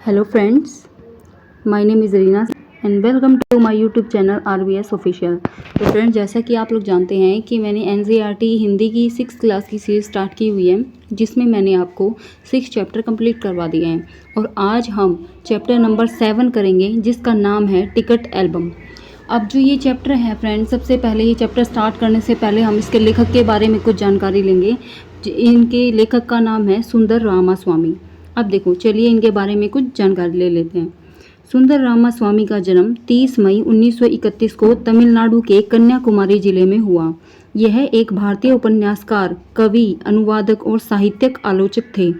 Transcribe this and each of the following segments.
Hello friends, my name is Reena and welcome to my YouTube channel RVS Official। तो friends, जैसा कि आप लोग जानते हैं कि मैंने NCERT हिंदी की 6th क्लास की सीरीज़ स्टार्ट की हुई है, जिसमें मैंने आपको 6 चैप्टर कंप्लीट करवा दिए हैं और आज हम चैप्टर नंबर 7 करेंगे, जिसका नाम है टिकट एल्बम। अब जो ये चैप्टर है फ्रेंड्स, सबसे पहले ये चैप्टर स्टार्ट करने से पहले हम इसके लेखक के बारे में कुछ जानकारी लेंगे। इनके लेखक का नाम है सुंदर रामास्वामी। अब देखो, चलिए इनके बारे में कुछ जानकारी ले लेते हैं। सुंदर रामास्वामी का जन्म 30 मई 1931 को तमिलनाडु के कन्याकुमारी जिले में हुआ। यह एक भारतीय उपन्यासकार, कवि, अनुवादक और साहित्यिक आलोचक थे,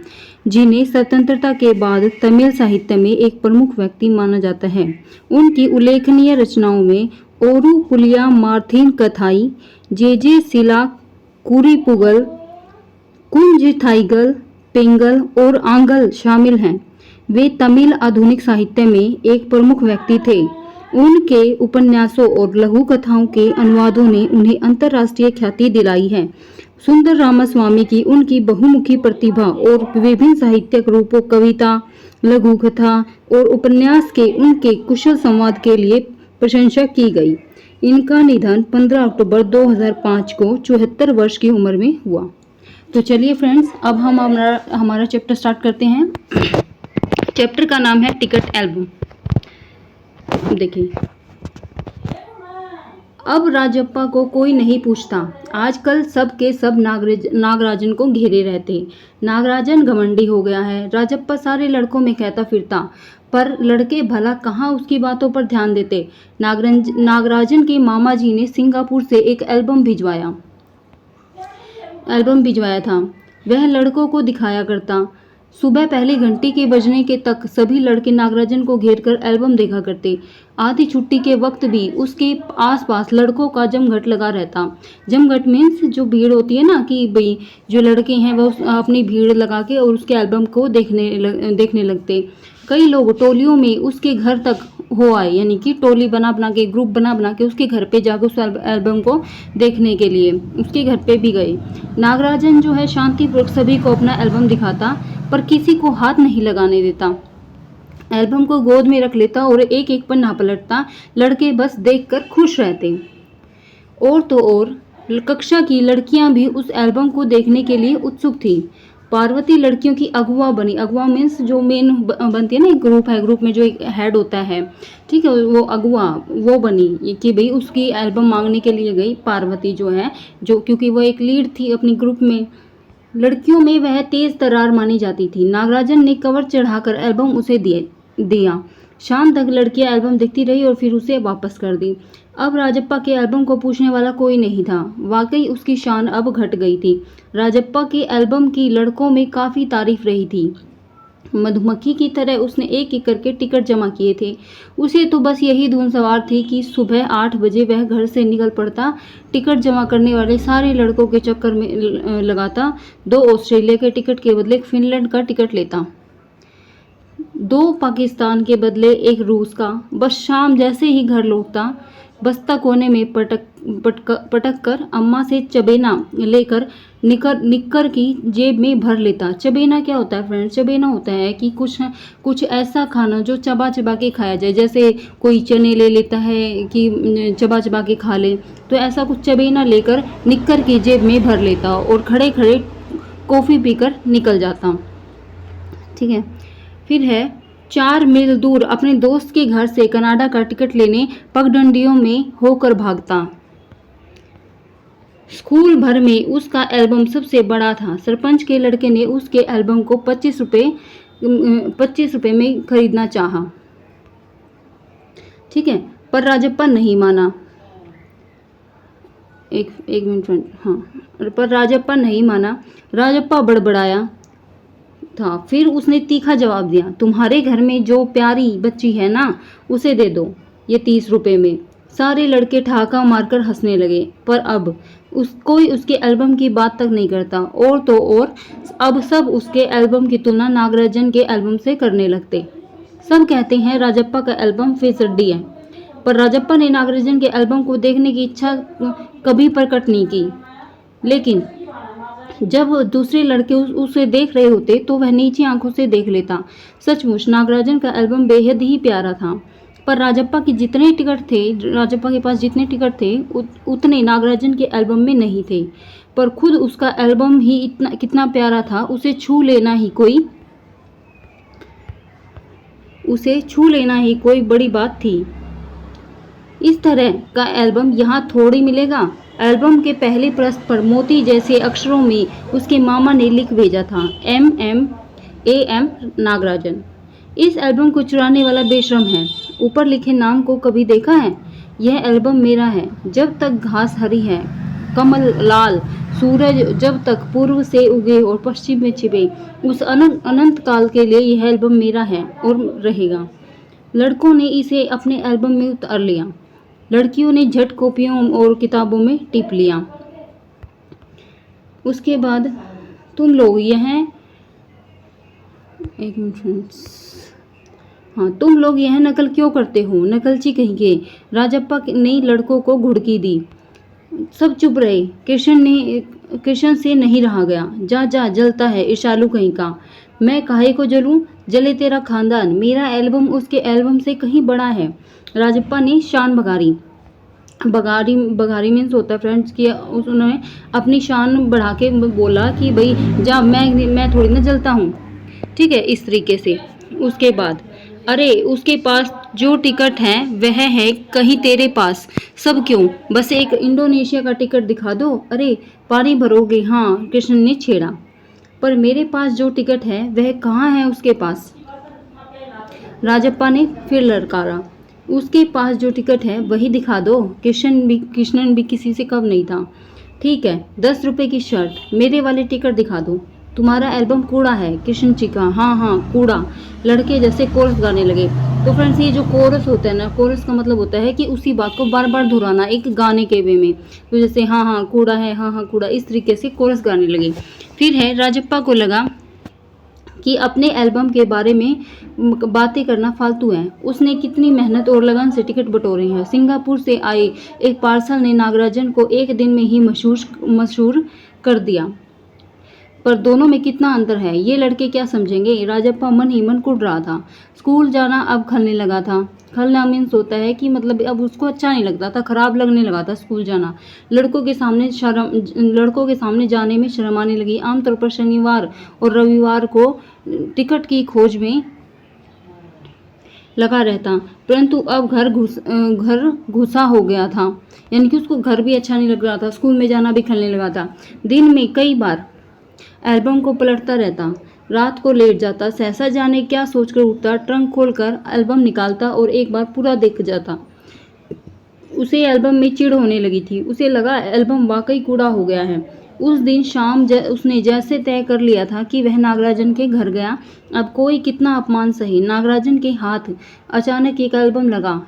जिन्हें स्वतंत्रता के बाद तमिल साहित्य में एक प्रमुख व्यक्ति माना जाता है। उनकी उल्लेखनीय रचनाओं में ओरू पुलिया मार्थिन कथाई, जे सिला कुरीपुगल, कुंजिथाइगल, पेंगल और आंगल शामिल हैं। वे तमिल आधुनिक साहित्य में एक प्रमुख व्यक्ति थे। उनके उपन्यासों और लघु कथाओं के अनुवादों ने उन्हें अंतर्राष्ट्रीय ख्याति दिलाई है। सुंदर रामास्वामी की उनकी बहुमुखी प्रतिभा और विभिन्न साहित्यिक रूपों, कविता, लघु कथा और उपन्यास के उनके कुशल संवाद के लिए प्रशंसा की गई। इनका निधन 15 अक्टूबर 2005 को 74 वर्ष की उम्र में हुआ। तो चलिए फ्रेंड्स, अब हम हमारा चैप्टर स्टार्ट करते हैं। चैप्टर का नाम है टिकट एल्बम। देखिए, अब राजप्पा को कोई नहीं पूछता। आजकल सब के सब नागराजन को घेरे रहते। नागराजन घमंडी हो गया है। राजप्पा सारे लड़कों में कहता फिरता, पर लड़के भला कहाँ उसकी बातों पर ध्यान देते। नागराजन के मामा जी ने सिंगापुर से एक एल्बम भिजवाया था। वह लड़कों को दिखाया करता। सुबह पहली घंटी के बजने के तक सभी लड़के नागराजन को घेरकर एल्बम देखा करते। आधी छुट्टी के वक्त भी उसके आसपास लड़कों का जमघट लगा रहता। जमघट मीन्स जो भीड़ होती है ना, कि भाई जो लड़के हैं वह अपनी भीड़ लगा के और उसके एल्बम को देखने लगते। कई लोग टोलियों में उसके घर तक हो आए, यानी कि टोली बना के, ग्रुप बना के उसके घर पे जाकर उस एल्बम को देखने के लिए उसके घर पे भी गए। नागराजन जो है शांतिपूर्वक सभी को अपना एल्बम दिखाता, पर किसी को हाथ नहीं लगाने देता। एल्बम को गोद में रख लेता और एक एक पन्ना पलटता। लड़के बस देखकर खुश रहते। और तो और कक्षा की लड़कियां भी उस एल्बम को देखने के लिए उत्सुक थी। पार्वती लड़कियों की अगुआ बनी। अगुआ मीन्स जो मेन बनती है ना, एक ग्रुप है, ग्रुप में जो एक हेड होता है, ठीक है, वो अगुआ वो बनी कि भाई उसकी एल्बम मांगने के लिए गई पार्वती जो है, जो क्योंकि वो एक लीड थी अपनी ग्रुप में। लड़कियों में वह तेज तर्रार मानी जाती थी। नागराजन ने कवर चढ़ाकर एल्बम उसे दिया। शाम तक लड़कियां एल्बम देखती रही और फिर उसे वापस कर दी। अब राजप्पा के एल्बम को पूछने वाला कोई नहीं था। वाकई उसकी शान अब घट गई थी। राजप्पा के एल्बम की लड़कों में काफ़ी तारीफ रही थी। मधुमक्खी की तरह उसने एक एक करके टिकट जमा किए थे। उसे तो बस यही धुन सवार थी कि सुबह 8 बजे वह घर से निकल पड़ता, टिकट जमा करने वाले सारे लड़कों के चक्कर में लगाता, 2 ऑस्ट्रेलिया के टिकट के बदले एक फिनलैंड का टिकट लेता, 2 पाकिस्तान के बदले एक रूस का। बस शाम जैसे ही घर लौटता, बस्ता कोने में पटक कर अम्मा से चबेना लेकर निक्कर की जेब में भर लेता। चबेना क्या होता है फ्रेंड्स? चबेना होता है कि कुछ ऐसा खाना जो चबा चबा के खाया जाए। जैसे कोई चने ले लेता है कि चबा के खा ले, तो ऐसा कुछ चबेना लेकर निक्कर की जेब में भर लेता और खड़े खड़े कॉफ़ी पीकर निकल जाता। ठीक है। फिर है 4 मील दूर अपने दोस्त के घर से कनाडा का टिकट लेने पगडंडियों में होकर भागता। स्कूल भर में उसका एल्बम सबसे बड़ा था। सरपंच के लड़के ने उसके एल्बम को 25 रुपए में खरीदना चाहा। ठीक है, पर राजप्पा नहीं माना। एक मिनट फ्रेंड, हाँ, पर राजप्पा नहीं माना। राजप्पा बड़बड़ाया था। फिर उसने तीखा जवाब दिया, तुम्हारे घर में जो प्यारी बच्ची है ना, उसे दे दो ये 30 रुपए में। सारे लड़के ठहाका मारकर हंसने लगे, पर अब कोई उसके एल्बम की बात तक नहीं करता। और तो और अब सब उसके एल्बम की तुलना नागराजन के एल्बम से करने लगते। सब कहते हैं राजप्पा का एल्बम फिसड्डी है, पर राजप्पा ने नागराजन के एल्बम को देखने की इच्छा कभी प्रकट नहीं की। लेकिन जब दूसरे लड़के उसे देख रहे होते तो वह नीची आंखों से देख लेता। सचमुच नागराजन का एल्बम बेहद ही प्यारा था। पर राजप्पा के पास जितने टिकट थे उतने नागराजन के एल्बम में नहीं थे। पर खुद उसका एल्बम ही इतना कितना प्यारा था, उसे छू लेना ही कोई बड़ी बात थी। इस तरह का एल्बम यहाँ थोड़ी मिलेगा। एल्बम के पहले पृष्ठ पर मोती जैसे अक्षरों में उसके मामा ने लिख भेजा था, MM नागराजन। इस एल्बम को चुराने वाला बेशरम है। ऊपर लिखे नाम को कभी देखा है? यह एल्बम मेरा है। जब तक घास हरी है, कमल लाल, सूरज जब तक पूर्व से उगे और पश्चिम में छिपे, उस अनंत काल के लिए यह एल्बम मेरा है और रहेगा। लड़कों ने इसे अपने एल्बम में उतार लिया। लड़कियों ने झट कॉपियों और किताबों में टिप लिया। उसके बाद तुम लोग यह नकल क्यों करते हो? नकलची कहिए। राजप्पा ने लड़कों को घुड़की दी। सब चुप रहे। कृष्ण से नहीं रहा गया। जा जलता है ईर्ष्यालु कहीं का। मैं काहे को जलूं? जले तेरा खानदान। मेरा एल्बम उसके एल्बम से कहीं बड़ा है। राजप्पा ने शान बघारी मीन्स होता है फ्रेंड्स कि उन्होंने अपनी शान बढ़ा के बोला कि भाई जा, मैं थोड़ी ना जलता हूँ, ठीक है, इस तरीके से। उसके बाद अरे उसके पास जो टिकट है वह है कहीं तेरे पास? सब क्यों? बस एक इंडोनेशिया का टिकट दिखा दो। अरे पानी भरोगे? हाँ, कृष्ण ने छेड़ा। पर मेरे पास जो टिकट है वह कहाँ है उसके पास? राजप्पा ने फिर ललकारा। उसके पास जो टिकट है वही दिखा दो। कृष्णन भी किसी से कम नहीं था। ठीक है, 10 रुपए की शर्त, मेरे वाले टिकट दिखा दो। तुम्हारा एल्बम कूड़ा है। कृष्ण चीखा। हाँ कूड़ा। लड़के जैसे कोरस गाने लगे। तो फ्रेंड्स, ये जो कोरस होता है ना, कोरस का मतलब होता है कि उसी बात को बार बार दोहराना एक गाने के वे में। तो जैसे हाँ कूड़ा है, हाँ कूड़ा, इस तरीके से कोरस गाने लगे। फिर है राजप्पा को लगा कि अपने एल्बम के बारे में बातें करना फालतू है। उसने कितनी मेहनत और लगन से टिकट बटोरे हैं। सिंगापुर से आए एक पार्सल ने नागराजन को एक दिन में ही मशहूर कर दिया। पर दोनों में कितना अंतर है, ये लड़के क्या समझेंगे? राजप्पा मन ही मन कुढ़ रहा था। स्कूल जाना अब खलने लगा था। खलना मीन्स होता है कि मतलब अब उसको अच्छा नहीं लगता था, खराब लगने लगा था स्कूल जाना। लड़कों के सामने जाने में शर्म आने लगी। आमतौर पर शनिवार और रविवार को टिकट की खोज में लगा रहता, परंतु अब घर घुसा हो गया था, यानी कि उसको घर भी अच्छा नहीं लग रहा था, स्कूल में जाना भी खलने लगा था। दिन में कई बार एल्बम को पलटता रहता, रात को लेट जाता, सहसा जाने क्या सोचकर उठता, ट्रंक खोलकर एल्बम निकालता और एक बार पूरा देख जाता। उसे एल्बम में चिढ़ होने लगी थी। उसे लगा एल्बम वाकई कूड़ा हो गया है। उस दिन शाम उसने जैसे तय कर लिया था कि वह नागराजन के घर गया। अब कोई कितना अपमान सही, नागराजन के हाथ अचानक एक एल्बम लगा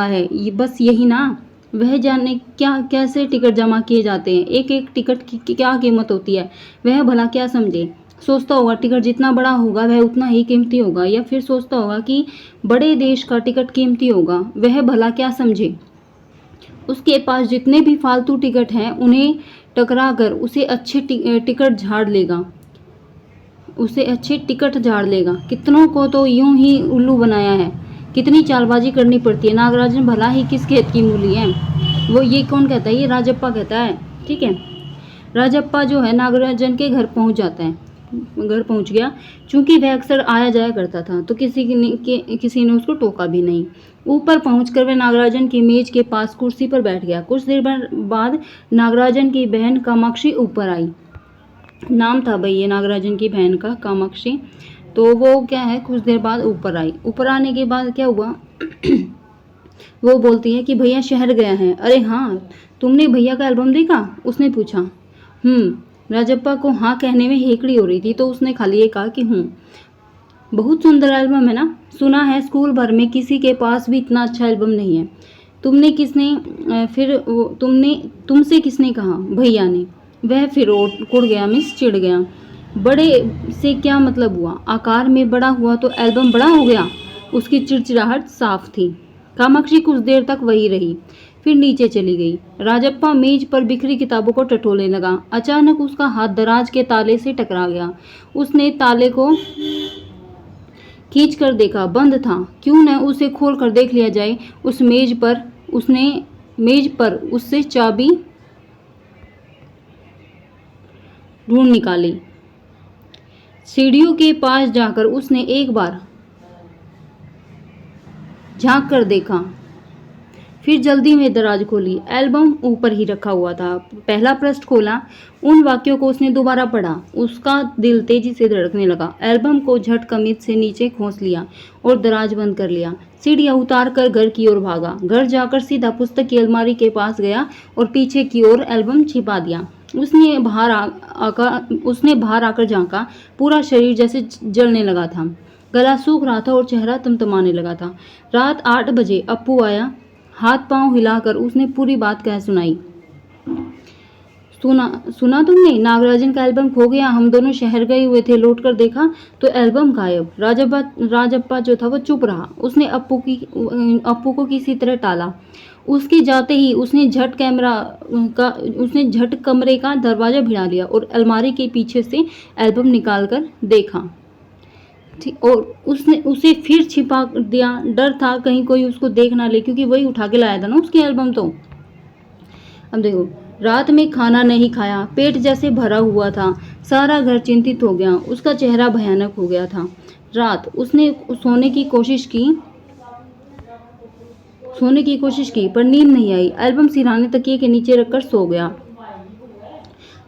है, बस यही ना। वह जाने कैसे टिकट जमा किए जाते हैं, एक एक टिकट की क्या कीमत होती है, वह भला क्या समझे। सोचता होगा टिकट जितना बड़ा होगा वह उतना ही कीमती होगा, या फिर सोचता होगा कि बड़े देश का टिकट कीमती होगा, वह भला क्या समझे। उसके पास जितने भी फालतू टिकट हैं उन्हें टकरा कर उसे अच्छे टिकट झाड़ लेगा। कितनों को तो यूं ही उल्लू बनाया है। कितनी चालबाजी करनी पड़ती है। नागराजन भला ही किस खेत की मूली है। वो ये कौन कहता है? ये राजप्पा कहता है, ठीक है। राजप्पा जो है नागराजन के घर पहुंच गया। चूंकि वह अक्सर आया जाया करता था तो किसी ने उसको टोका भी नहीं। ऊपर पहुंचकर वह नागराजन की मेज के पास कुर्सी पर बैठ गया। कुछ देर बाद नागराजन की बहन कामाक्षी ऊपर आई। नाम था भाई ये नागराजन की बहन का, कामाक्षी। तो वो क्या है, कुछ देर बाद ऊपर आई। ऊपर आने के बाद क्या हुआ वो बोलती है कि भैया शहर गया है। अरे हाँ, तुमने भैया का एल्बम देखा? उसने पूछा। राजप्पा को हाँ कहने में हेकड़ी हो रही थी तो उसने खाली ये कहा कि बहुत सुंदर एल्बम है ना। सुना है स्कूल भर में किसी के पास भी इतना अच्छा एल्बम नहीं है। तुमसे किसने कहा? भैया ने। वह फिर कुड़ गया, चिढ़ गया। बड़े से क्या मतलब हुआ? आकार में बड़ा हुआ तो एल्बम बड़ा हो गया। उसकी चिड़चिड़ाहट साफ थी। कामाक्षी कुछ देर तक वही रही। फिर नीचे चली गई। राजप्पा मेज पर बिखरी किताबों को टटोलने लगा। अचानक उसका हाथ दराज के ताले से टकरा गया। उसने ताले को खींच कर देखा, बंद था। क्यों न उसे खोल कर देख लिया जाए। उस मेज पर उससे चाबी ढूंढ निकाली। सीढ़ियों के पास जाकर उसने एक बार झांक कर देखा, फिर जल्दी में दराज खोली। एल्बम ऊपर ही रखा हुआ था। पहला पृष्ठ खोला। उन वाक्यों को उसने दोबारा पढ़ा। उसका दिल तेजी से धड़कने लगा। एल्बम को झट कमीज से नीचे खोस लिया और दराज बंद कर लिया। सीढ़ियां उतार कर घर की ओर भागा। घर जाकर सीधा पुस्तक की अलमारी के पास गया और पीछे की ओर एल्बम छिपा दिया। उसने बाहर आकर झांका। पूरा शरीर जैसे जलने लगा था। गला सूख रहा था और चेहरा तमतमाने लगा था। रात 8 बजे अप्पू आया। हाथ पांव हिलाकर उसने पूरी बात कह सुनाई। सुना तुमने? नागराजन का एल्बम खो गया। हम दोनों शहर गए हुए थे, लौटकर देखा तो एल्बम गायब। राजप्पा जो था वो चुप रहा। उसने अप्पू को किसी तरह टाला। उसके जाते ही उसने झट कमरे का दरवाजा भिड़ा लिया और अलमारी के पीछे से एल्बम निकाल कर देखा। और उसने उसे फिर छिपा दिया। डर था कहीं कोई उसको देख ना ले, क्योंकि वही उठा के लाया था ना उसकी एल्बम। तो अब देखो, रात में खाना नहीं खाया, पेट जैसे भरा हुआ था। सारा घर चिंतित हो गया। उसका चेहरा भयानक हो गया था। रात उसने सोने की कोशिश की पर नींद नहीं आई। एल्बम सिरहाने तकिए के नीचे रखकर सो गया।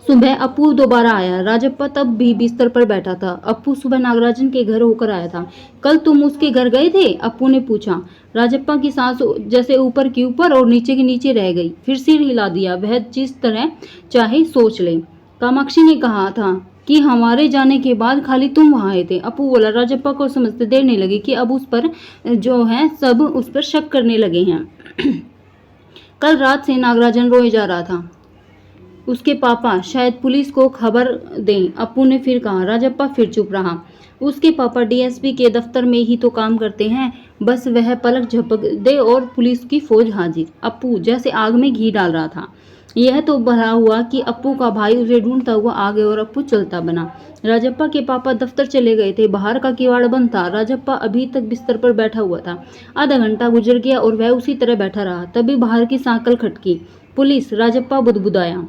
सुबह अप्पू दोबारा आया। राजप्पा तब भी बिस्तर पर बैठा था। अप्पू सुबह नागराजन के घर होकर आया था। कल तुम उसके घर गए थे? अप्पू ने पूछा। राजप्पा की सांस जैसे ऊपर की ऊपर और नीचे की नीचे रह गई। फिर सिर हिला दिया। वह जिस तरह चाहे सोच ले। कामाक्षी ने कहा था कि हमारे जाने के बाद खाली तुम वहां आए थे। अप्पू बोला। राजप्पा को समझते देर नहीं लगी कि अब उस पर जो है सब उस पर शक करने लगे हैं। कल रात से नागराजन रोए जा रहा था। उसके पापा शायद पुलिस को खबर दें, अप्पू ने फिर कहा। राजप्पा फिर चुप रहा। उसके पापा डीएसपी के दफ्तर में ही तो काम करते हैं, बस वह पलक झपक दे और पुलिस की फौज हाजिर। अप्पू जैसे आग में घी डाल रहा था। यह तो भला हुआ कि अप्पू का भाई उसे ढूंढता हुआ आ गया और अप्पू चलता बना। राजप्पा के पापा दफ्तर चले गए थे। बाहर का किवाड़ बंद था। राजप्पा अभी तक बिस्तर पर बैठा हुआ था। आधा घंटा गुजर गया और वह उसी तरह बैठा रहा। तभी बाहर की सांकल खटकी। पुलिस! राजप्पा बुदबुदाया।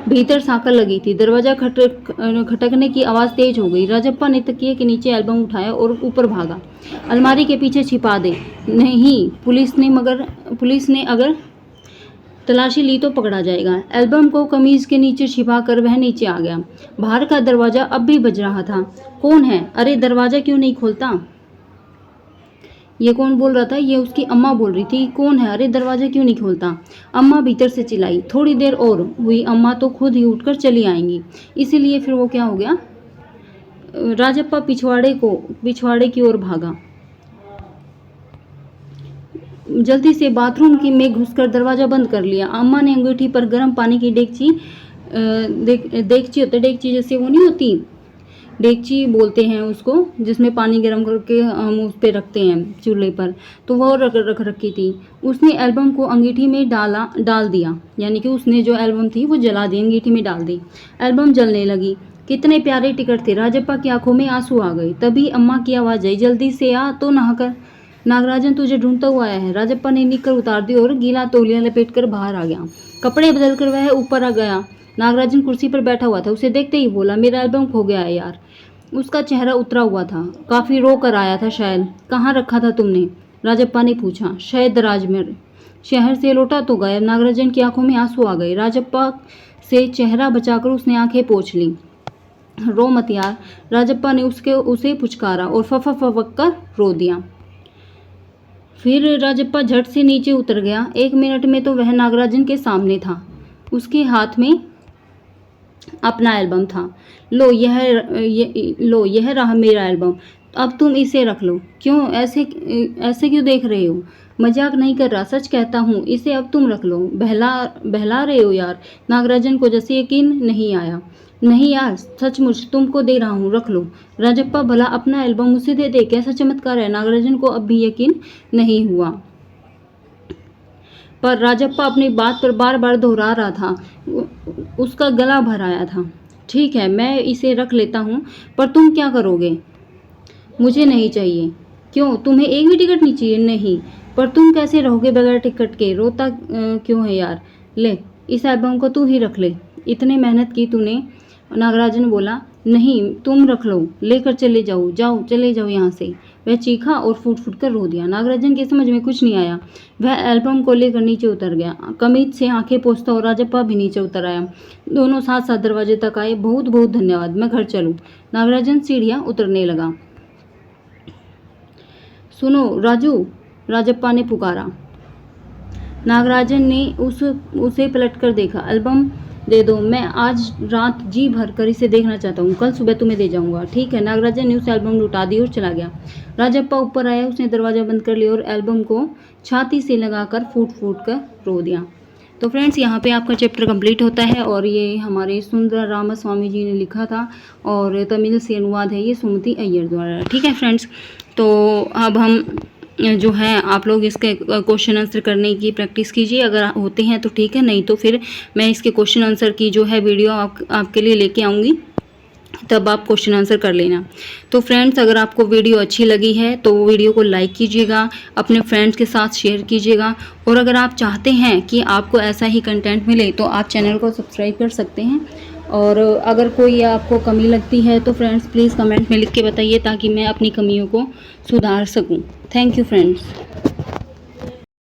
भीतर सांकल लगी थी। दरवाजा खटकने की आवाज तेज हो गई। राजप्पा ने तकिए के नीचे एल्बम उठाया और ऊपर भागा। अलमारी के पीछे छिपा दे। नहीं, पुलिस ने अगर तलाशी ली तो पकड़ा जाएगा। एल्बम को कमीज के नीचे छिपा कर वह नीचे आ गया। बाहर का दरवाजा अब भी बज रहा था। कौन है? अरे दरवाजा क्यों नहीं खोलता? ये कौन बोल रहा था? ये उसकी अम्मा बोल रही थी। कौन है? अरे दरवाजा क्यों नहीं खोलता? अम्मा भीतर से चिल्लाई। थोड़ी देर और हुई, अम्मा तो खुद ही उठकर चली आएंगी। इसीलिए फिर वो क्या हो गया? राजप्पा पिछवाड़े की ओर भागा। जल्दी से बाथरूम में घुसकर दरवाजा बंद कर लिया। अम्मा ने अंगूठी पर गर्म पानी की डेगची जैसे वो नहीं होती, डेगची बोलते हैं उसको, जिसमें पानी गर्म करके हम उस पर रखते हैं चूल्हे पर, तो वो रख रखी थी। उसने एल्बम को अंगीठी में डाल दिया, यानी कि उसने जो एल्बम थी वो जला दी, अंगीठी में डाल दी। एल्बम जलने लगी। कितने प्यारे टिकट थे। राजप्पा की आंखों में आंसू आ गए। तभी अम्मा की आवाज आई, जल्दी से आ तो नहाकर, नागराजन तुझे ढूंढता हुआ आया है। राजप्पा ने निकर उतार दी और गीला तौलिया लपेट कर बाहर आ गया। कपड़े बदलकर वह ऊपर आ गया। नागराजन कुर्सी पर बैठा हुआ था। उसे देखते ही बोला, मेरा एल्बम खो गया है यार। उसका चेहरा उतरा हुआ था। काफी रो कर आया था शायद। कहाँ रखा था तुमने? राजप्पा ने पूछा। शायद दराज में। शहर से लौटा तो गायब। नागराजन की आंखों में आंसू आ गए। राजप्पा से चेहरा बचाकर उसने आंखें पोंछ ली। रो मत यार। राजप्पा ने उसे पुचकारा और फफक कर रो दिया। फिर राजप्पा झट से नीचे उतर गया। 1 मिनट में तो वह नागराजन के सामने था। उसके हाथ में अपना एल्बम था। लो यह रहा मेरा एल्बम। अब तुम इसे रख लो। क्यों ऐसे क्यों देख रहे हो? मजाक नहीं कर रहा, सच कहता हूँ। इसे अब तुम रख लो। बहला रहे हो यार। नागराजन को जैसे यकीन नहीं आया। नहीं यार, सचमुच तुमको दे रहा हूँ, रख लो। राजप्पा भला अपना एल्बम उसे दे दे, कैसा चमत्कार है। नागराजन को अब भी यकीन नहीं हुआ। पर राजप्पा अपनी बात पर बार बार दोहरा रहा था। उसका गला भर आया था। ठीक है, मैं इसे रख लेता हूँ, पर तुम क्या करोगे? मुझे नहीं चाहिए। क्यों, तुम्हें एक भी टिकट नहीं चाहिए? नहीं। पर तुम कैसे रहोगे बगैर टिकट के? रोता क्यों है यार? ले, इस एल्बम को तू ही रख ले, इतनी मेहनत की तूने। नागराजन बोला, नहीं तुम रख लो, लेकर चले जाओ, जाओ चले जाओ यहाँ से। वह चीखा और फूट फूट कर रो दिया। नागराजन के समझ में कुछ नहीं आया। वह एल्बम को लेकर नीचे उतर गया। कमीज से आंखें पोंछता और राजप्पा भी नीचे उतर आया। दोनों साथ साथ दरवाजे तक आए। बहुत बहुत धन्यवाद, मैं घर चलूँ। नागराजन सीढ़ियाँ उतरने लगा। सुनो राजू, राजप्पा ने पुकारा। नागराजन ने उसे पलट कर देखा। एल्बम दे दो, मैं आज रात जी भर कर इसे देखना चाहता हूँ, कल सुबह तुम्हें दे जाऊंगा। ठीक है। नागराजन ने उस एल्बम लुटा दी और चला गया। राजप्पा ऊपर आया, उसने दरवाज़ा बंद कर लिया और एल्बम को छाती से लगाकर फूट फूट कर रो दिया। तो फ्रेंड्स, यहाँ पे आपका चैप्टर कंप्लीट होता है और ये हमारे सुंदर रामास्वामी जी ने लिखा था और तमिल से अनुवाद है ये सुमति अय्यर द्वारा। ठीक है फ्रेंड्स, तो अब हम जो है आप लोग इसके क्वेश्चन आंसर करने की प्रैक्टिस कीजिए। अगर होते हैं तो ठीक है, नहीं तो फिर मैं इसके क्वेश्चन आंसर की जो है वीडियो आपके लिए लेके आऊँगी, तब आप क्वेश्चन आंसर कर लेना। तो फ्रेंड्स, अगर आपको वीडियो अच्छी लगी है तो वीडियो को लाइक कीजिएगा, अपने फ्रेंड्स के साथ शेयर कीजिएगा और अगर आप चाहते हैं कि आपको ऐसा ही कंटेंट मिले तो आप चैनल को सब्सक्राइब कर सकते हैं। और अगर कोई आपको कमी लगती है तो फ्रेंड्स प्लीज़ कमेंट में लिख के बताइए ताकि मैं अपनी कमियों को सुधार सकूं। Thank you friends.